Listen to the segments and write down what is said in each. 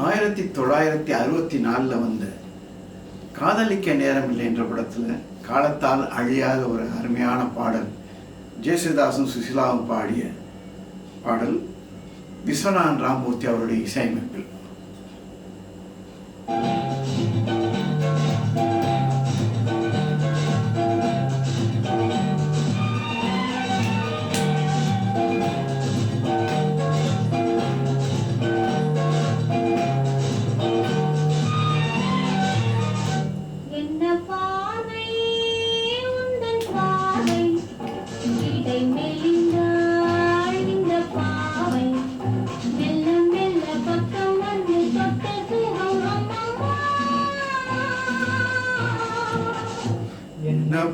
1964 வந்த காதலிக்க நேரமில்லை என்ற படத்தில் காலத்தால் அழியாத ஒரு அருமையான பாடல், ஜேசுதாசும் சுசிலாவும் பாடிய பாடல், விஸ்வநாதன் ராமமூர்த்தி அவருடைய இசையமைப்பில்.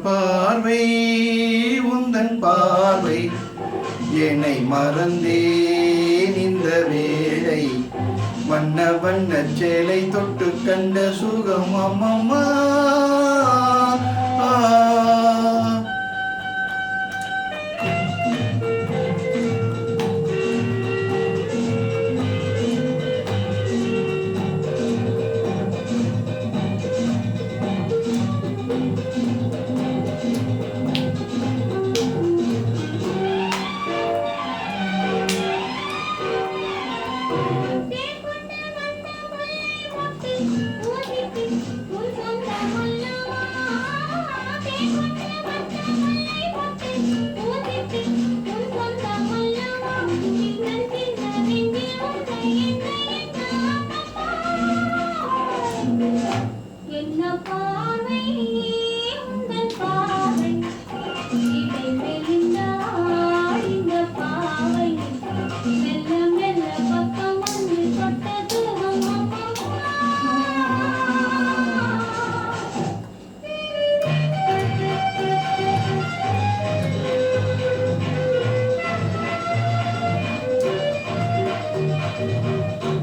பார்வை உந்தன் பார்வை என்னை மறந்தேன் இந்த வேளை, வண்ண வண்ண சேலை தொட்டு கண்ட சுகம் அம்மம்மா.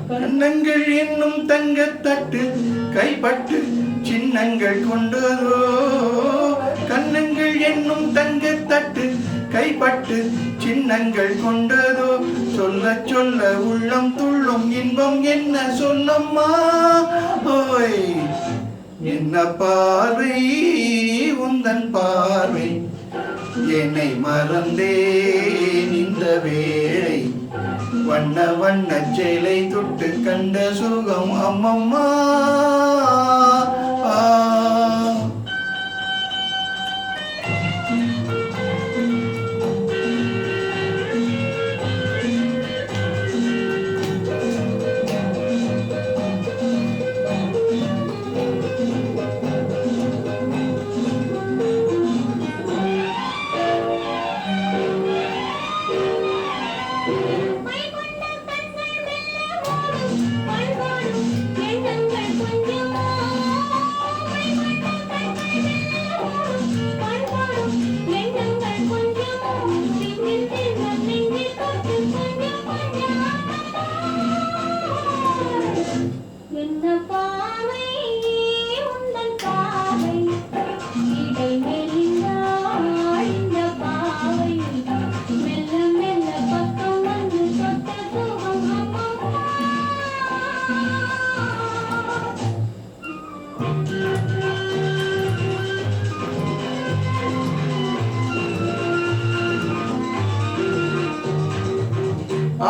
கண்ணங்கள் என்னும் தங்கத்தட்டு கைப்பட்டு சின்னங்கள் கொண்டதோ, கண்ணங்கள் என்னும் தங்கத்தட்டு கைப்பட்டு சின்னங்கள் கொண்டதோ, சொல்ல சொல்ல உள்ளம் துள்ளும் இன்பம் என்ன சொல்லம்மா. ஓய் என்ன பார்வை உந்தன் பார்வை என்னை மறந்தேன் இந்த வேளை, வண்ண வண்ண சேலை தொட்டு கண்ட சுகம் அம்மம்மா.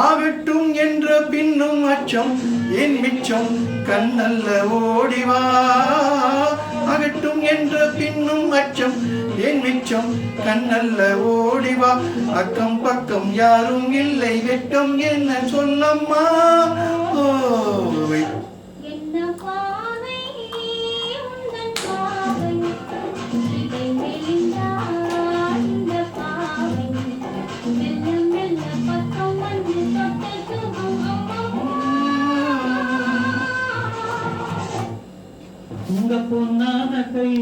ஆகட்டும் என்ற பின்னும் அச்சம் என் மிச்சம் கண்ணல்ல ஓடிவா, ஆகட்டும் என்ற பின்னும் அச்சம் என் மிச்சம் கண்ணல்ல ஓடிவா, அக்கம் பக்கம் யாரும் இல்லை வெட்கம் என்ன சொல்லம்மா. ஓ